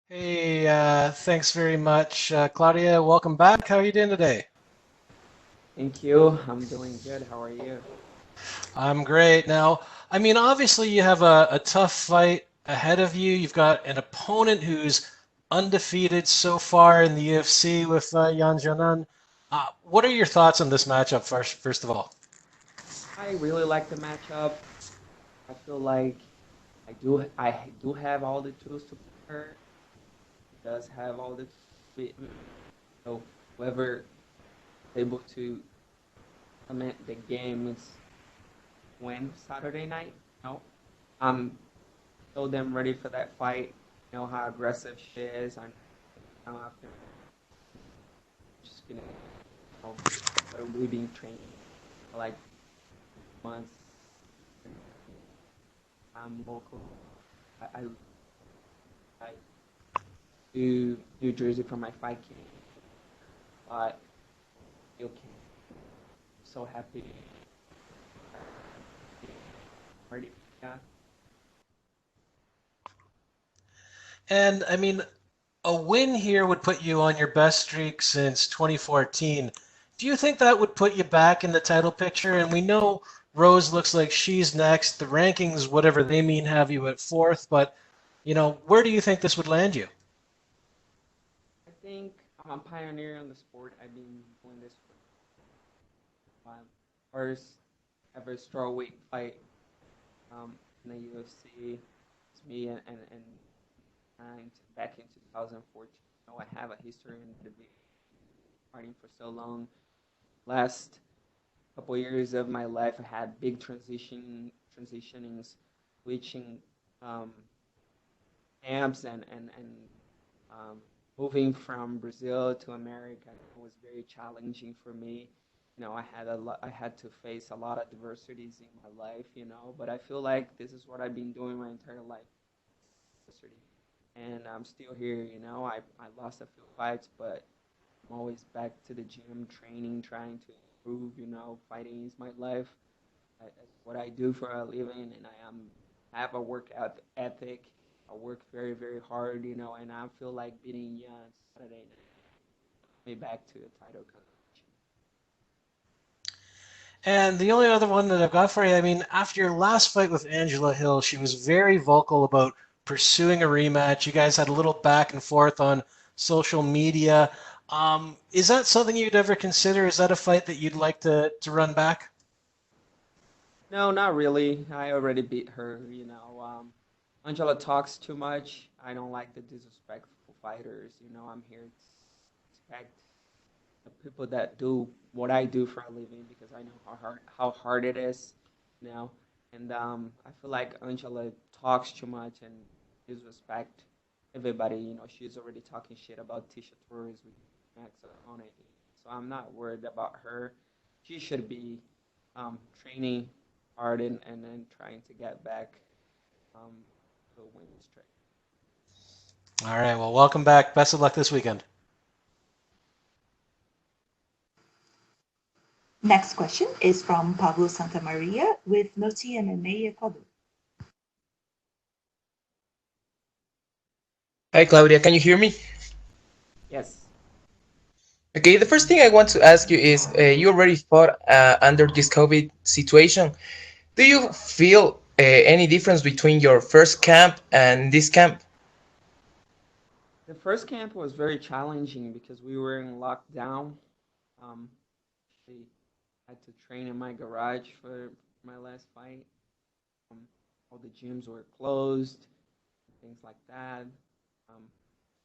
Hey, thanks very much, Claudia. Welcome back. How are you doing today? Thank you. I'm doing good. How are you? I'm great. Now, I mean, obviously, you have a tough fight ahead of you. You've got an opponent who's undefeated so far in the UFC with Yan Xiaonan. What are your thoughts on this matchup first of all? I really like the matchup. I feel like I do have all the tools to beat her. Does have all the beat me. So whoever is able to implement the games win Saturday night. No, I'm so damn ready for that fight. You know how aggressive she is. I know after just know what we've been training for like months. I'm local. I to New Jersey for my fight camp, but still can't. So happy already. Yeah. And I mean, a win here would put you on your best streak since 2014. Do you think that would put you back in the title picture? And we know Rose looks like she's next. The rankings, whatever they mean, have you at fourth. But, where do you think this would land you? I think I'm a pioneer on the sport. I've been doing this for a while. First ever strawweight fight in the UFC. It's me and back in 2014. You know, I have a history in the division, fighting for so long. Last couple years of my life, I had big transitionings, switching um, camps and um, moving from Brazil to America was very challenging for me. You know, I had to face a lot of adversities in my life. You know, but I feel like this is what I've been doing my entire life, adversity, and I'm still here. You know, I lost a few fights, but I'm always back to the gym, training, trying to improve. You know, fighting is my life. It's what I do for a living, and I have a ethic. I work very, very hard, you know, and I feel like beating Yan Saturday night, me back to the title contention. And the only other one that I've got for you, I mean, after your last fight with Angela Hill, she was very vocal about pursuing a rematch. You guys had a little back and forth on social media. Is that something you'd ever consider? Is that a fight that you'd like to run back? No, not really. I already beat her, you know. Angela talks too much. I don't like the disrespectful fighters. You know, I'm here to respect the people that do what I do for a living because I know how hard it is, you know. And I feel like Angela talks too much and disrespect everybody. You know, she's already talking shit about Tisha Torres with Max on it. So I'm not worried about her. She should be training hard and then trying to get back um, to a winning streak. All right, well, welcome back. Best of luck this weekend. Next question is from Pablo Santamaria with Noti MMA Ecuador. Hi, Claudia. Can you hear me? Yes. Okay, the first thing I want to ask you is you already fought under this COVID situation. Do you feel any difference between your first camp and this camp? The first camp was very challenging because we were in lockdown. Um, I had to train in my garage for my last fight. Um, all the gyms were closed, things like that. Um,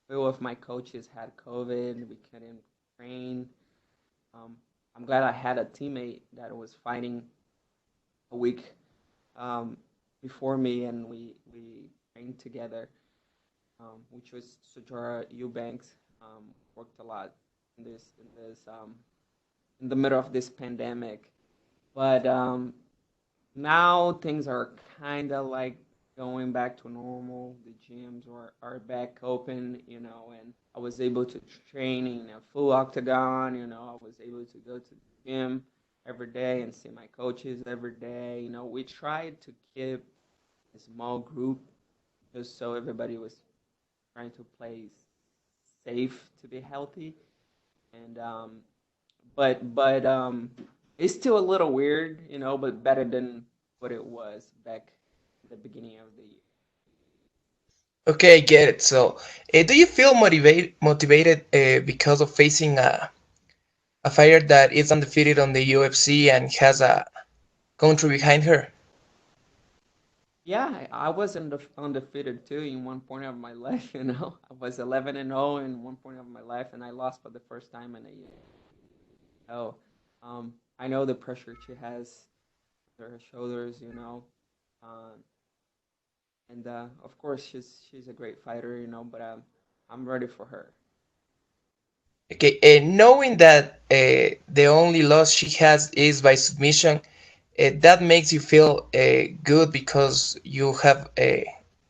few of my coaches had COVID. We couldn't train. Um, I'm glad I had a teammate that was fighting a week um, before me, and we trained together, which was Sojara Eubanks. Worked a lot in this in the middle of this pandemic, but now things are kind of like going back to normal. The gyms are back open, you know, and I was able to train in a full octagon. You know, I was able to go to the gym every day and see my coaches every day. You know, we tried to keep a small group just so everybody was trying to play safe to be healthy, and but it's still a little weird, but better than what it was back at the beginning of the year. Okay, I get it. So, do you feel motivated because of facing a fighter that is undefeated on the UFC and has a country behind her? Yeah, I was undefeated too in one point of my life. I was 11-0 in one point of my life, and I lost for the first time in a year. Oh, I know the pressure she has on her shoulders, um, and of course she's a great fighter, but I'm ready for her. Okay, knowing that the only loss she has is by submission, that makes you feel good because you have a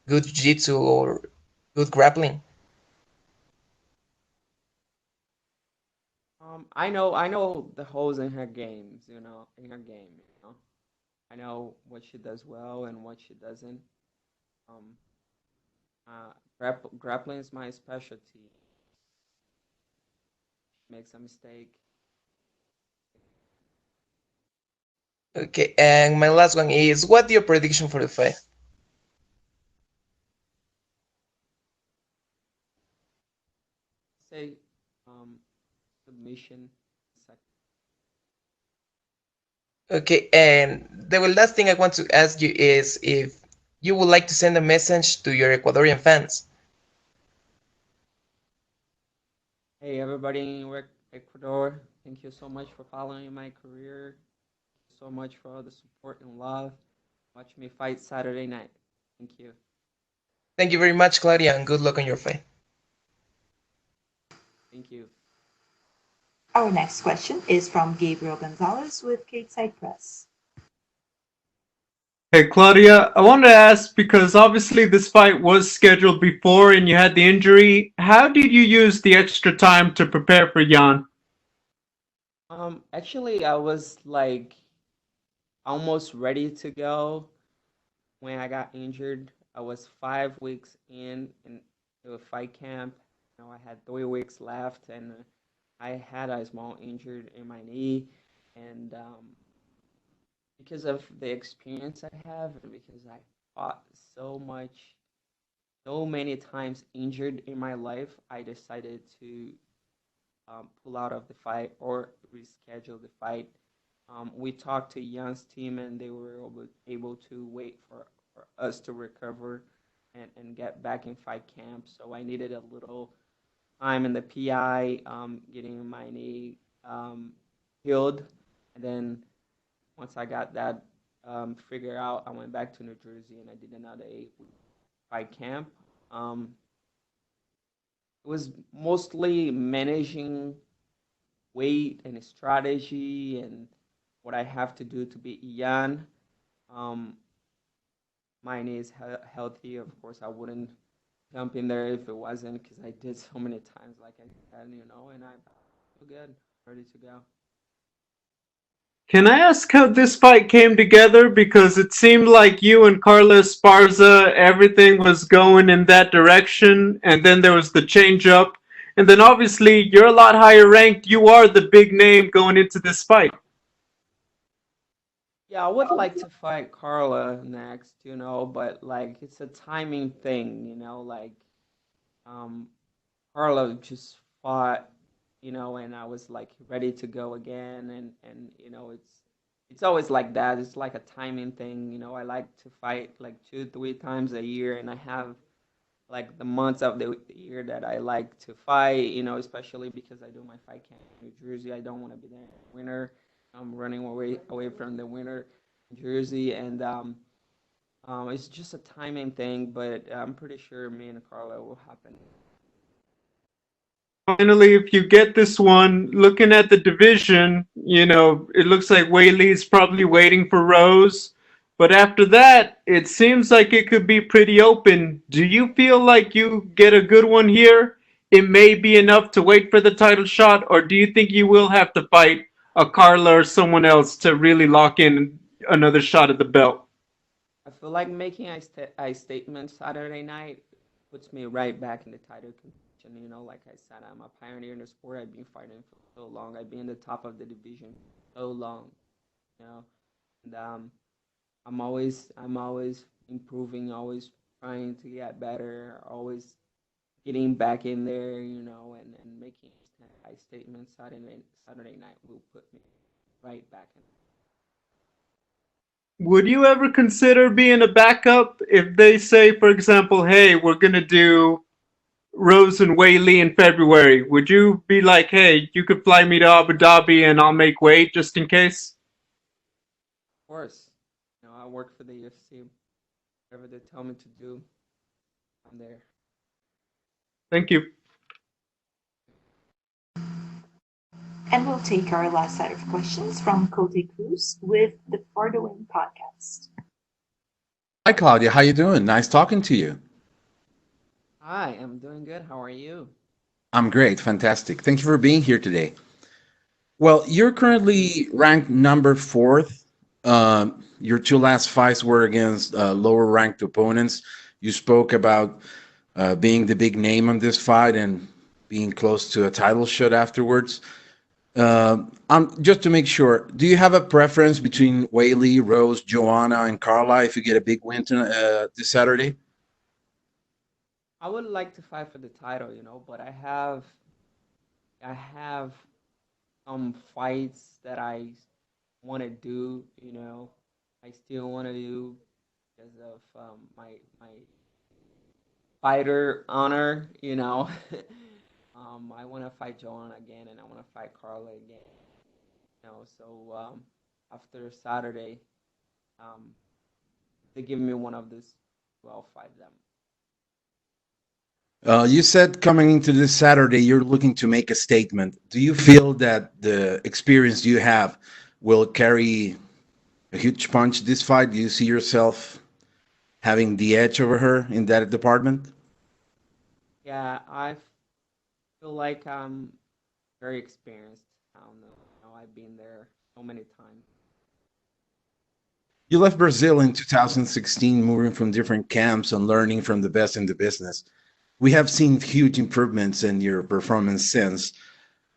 good jiu-jitsu or good grappling. I know the holes in her games, in her game. I know what she does well and what she doesn't. Um, grappling is my specialty. Makes a mistake. Okay, and my last one is, what your prediction for the fight? Say, um, submission. Second. Okay, and the last thing I want to ask you is if you would like to send a message to your Ecuadorian fans. Hey, everybody in Ecuador, thank you so much for following my career. So much for all the support and love. Watch me fight Saturday night. Thank you. Thank you very much, Claudia, and good luck on your fight. Thank you. Our next question is from Gabriel Gonzalez with Stateside Press. Hey Claudia, I wanted to ask because obviously this fight was scheduled before and you had the injury. How did you use the extra time to prepare for Yan? Actually, I was like almost ready to go when I got injured. I was 5 weeks in the fight camp. I had 3 weeks left, and I had a small injury in my knee, and because of the experience I have, and because I fought so much, so many times injured in my life, I decided to pull out of the fight or reschedule the fight. We talked to Jan's team, and they were able to wait for us to recover and get back in fight camp. So I needed a little time in the PI, getting my knee healed, and then once I got that figured out, I went back to New Jersey and I did another 8 week fight camp. Um, it was mostly managing weight and strategy and what I have to do to beat Ian. Um, Mine is healthy. Of course, I wouldn't jump in there if it wasn't because I did so many times, like I said, and I'm good, ready to go. Can I ask how this fight came together? Because it seemed like you and Carla Esparza, everything was going in that direction, and then there was the change up. And then obviously you're a lot higher ranked. You are the big name going into this fight. Yeah, I would like to fight Carla next, but like it's a timing thing, like um Carla just fought, and I was like ready to go again, and it's always like that. It's like a timing thing, I like to fight like 2, 3 times a year, and I have like the months of the year that I like to fight, especially because I do my fight camp in New Jersey. I don't want to be there in the winter. I'm running away from the winter in Jersey, and it's just a timing thing. But I'm pretty sure me and Carla will happen. Finally, if you get this one, looking at the division, it looks like Whaley's probably waiting for Rose. But after that, it seems like it could be pretty open. Do you feel like you get a good one here? It may be enough to wait for the title shot, or do you think you will have to fight a Carla or someone else to really lock in another shot at the belt? I feel like making a statement Saturday night. puts me right back in the title contention. Like I said, I'm a pioneer in the sport. I've been fighting for so long. I've been in the top of the division so long, you know, and I'm always improving, always trying to get better, always getting back in there, and making high statements. Saturday night will put me right back in. Would you ever consider being a backup if they say, for example, hey, we're going to do Rose and Whaley in February? Would you be like, hey, you could fly me to Abu Dhabi and I'll make weight just in case? Of course, I work for the UFC. Whatever they tell me to do, I'm there. Thank you. And we'll take our last set of questions from Cody Cruz with the For the Win podcast. Hi, Claudia. How you doing? Nice talking to you. Hi, I'm doing good. How are you? I'm great. Fantastic. Thank you for being here today. Well, you're currently ranked number fourth. Your two last fights were against lower ranked opponents. You spoke about being the big name on this fight and being close to a title shot afterwards. Just to make sure, do you have a preference between Whaley, Rose, Joanna, and Carla if you get a big win this Saturday? I would like to fight for the title, but I have some fights that I want to do. I still want to do because of my fighter honor. I want to fight Joanna again, and I want to fight Carla again. So after Saturday, um, they give me one of these, I'll fight them. You said coming into this Saturday, you're looking to make a statement. Do you feel that the experience you have will carry a huge punch this fight? Do you see yourself having the edge over her in that department? Yeah, I feel like I'm very experienced. I don't know. I've been there so many times. You left Brazil in 2016, moving from different camps and learning from the best in the business. We have seen huge improvements in your performance since.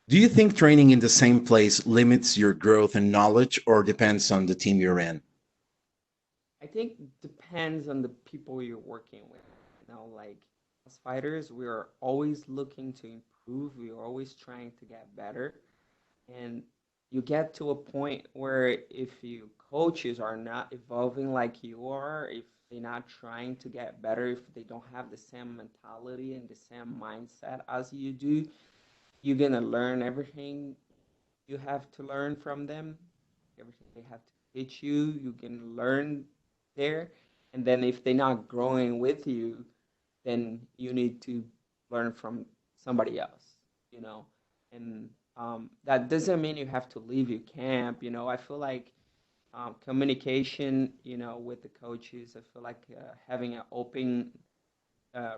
Do you think training in the same place limits your growth and knowledge or depends on the team you're in? I think depends on the people you're working with. Like as fighters, we are always looking to improve. We are always trying to get better. And you get to a point where if you coaches are not evolving like you are, if they're not trying to get better, if they don't have the same mentality and the same mindset as you do, you're gonna learn everything you have to learn from them. Everything they have to teach you, you can learn there. And then if they're not growing with you, then you need to learn from somebody else, you know. And that doesn't mean you have to leave your camp. I feel like communication, with the coaches. I feel like having an open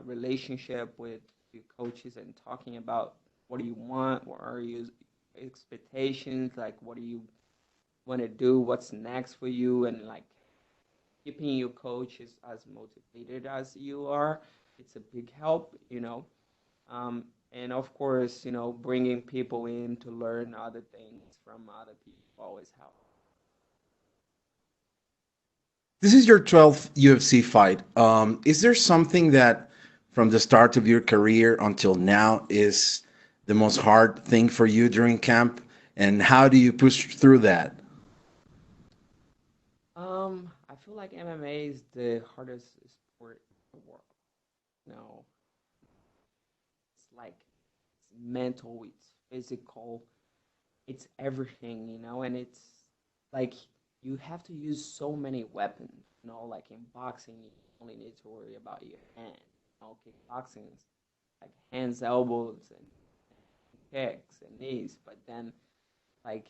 relationship with your coaches and talking about what do you want, what are your expectations, like what do you want to do, what's next for you, and like keeping your coaches as motivated as you are. It's a big help. And of course, bringing people in to learn other things from other people always helps. This is your 12th UFC fight. Is there something that from the start of your career until now is the most hard thing for you during camp? And how do you push through that? I feel like MMA is the hardest sport in the world. No, it's like it's mental, it's physical, it's everything, and it's like you have to use so many weapons. Like in boxing, you only need to worry about your hand. Kickboxing is like hands, elbows, and kicks and knees. But then, like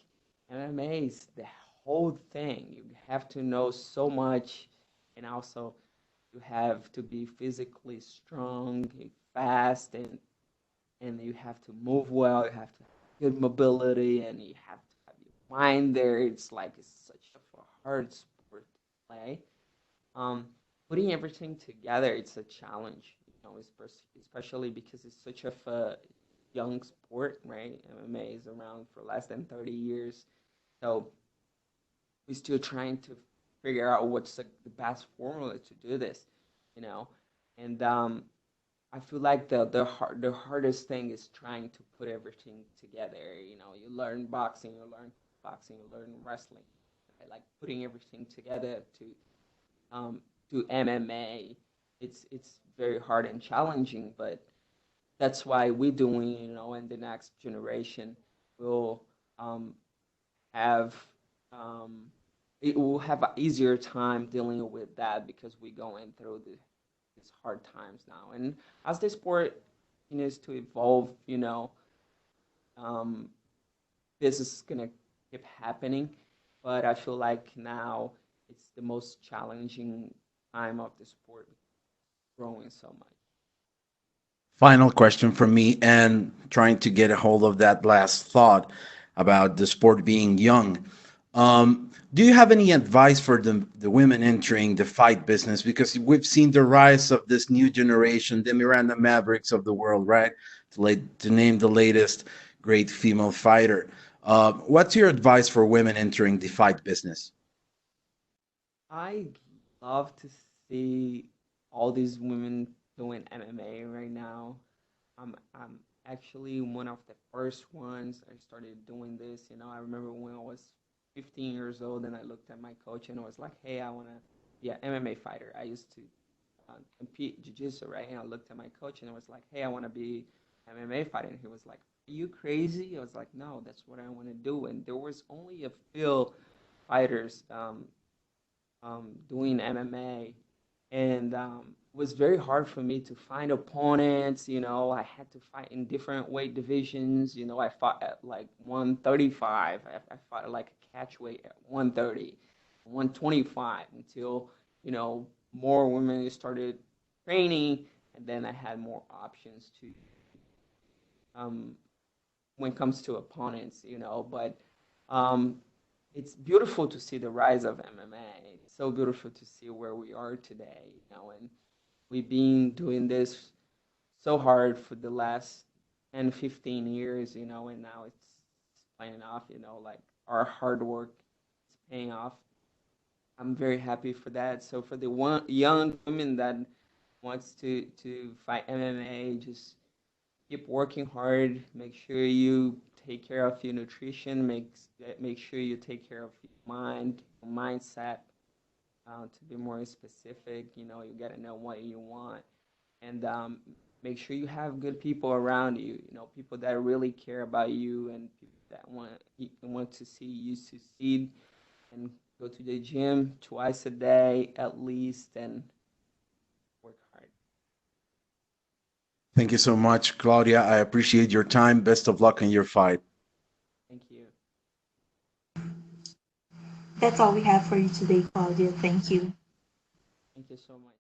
MMA is the whole thing. You have to know so much, and also you have to be physically strong, fast, and you have to move well. You have to have good mobility, and you have to have your mind there. It's like it's such a hard sport to play. Um, Putting everything together, it's a challenge. especially because it's such a young sport, right? MMA is around for less than 30 years. So we're still trying to figure out what's the best formula to do this, you know. And I feel like the hardest thing is trying to put everything together. You know, you learn boxing, you learn wrestling, right? Like putting everything together to do MMA. It's very hard and challenging, but that's why we're doing, you know, in the next generation will have um, it will have an easier time dealing with that because we're going through these hard times now. And as the sport continues to evolve, you know, um, this is gonna keep happening. But I feel like now it's the most challenging time of the sport growing so much. Final question from me, and trying to get a hold of that last thought about the sport being young. Do you have any advice for the women entering the fight business? Because we've seen the rise of this new generation, the Miranda Mavericks of the world, right? To name the latest great female fighter. What's your advice for women entering the fight business? I love to see all these women doing MMA right now. I'm actually one of the first ones I started doing this. You know, I remember when I was 15 years old and I looked at my coach and I was like, hey, I want to be an MMA fighter. I used to compete jiu-jitsu, right? And I looked at my coach and I was like, hey, I want to be an MMA fighter. And he was like, are you crazy? I was like, no, that's what I want to do. And there was only a few fighters doing MMA, and it was very hard for me to find opponents. You know, I had to fight in different weight divisions. You know, I fought at like 135. I fought at like a catch weight at 130, 125 until, you know, more women started training, and then I had more options to um, when it comes to opponents, you know. But um, it's beautiful to see the rise of MMA. It's so beautiful to see where we are today, you know, and we've been doing this so hard for the last 10, 15 years, you know, and now it's paying off, you know, like our hard work is paying off. I'm very happy for that. So for the one young women that wants to fight MMA, just keep working hard. Make sure you take care of your nutrition. Make sure you take care of your mind, your mindset. To be more specific, you know, you got to know what you want, and make sure you have good people around you. You know, people that really care about you and people that want to see you succeed. And go to the gym twice a day at least, and work hard. Thank you so much, Claudia. I appreciate your time. Best of luck in your fight. Thank you. That's all we have for you today, Claudia. Thank you. Thank you so much.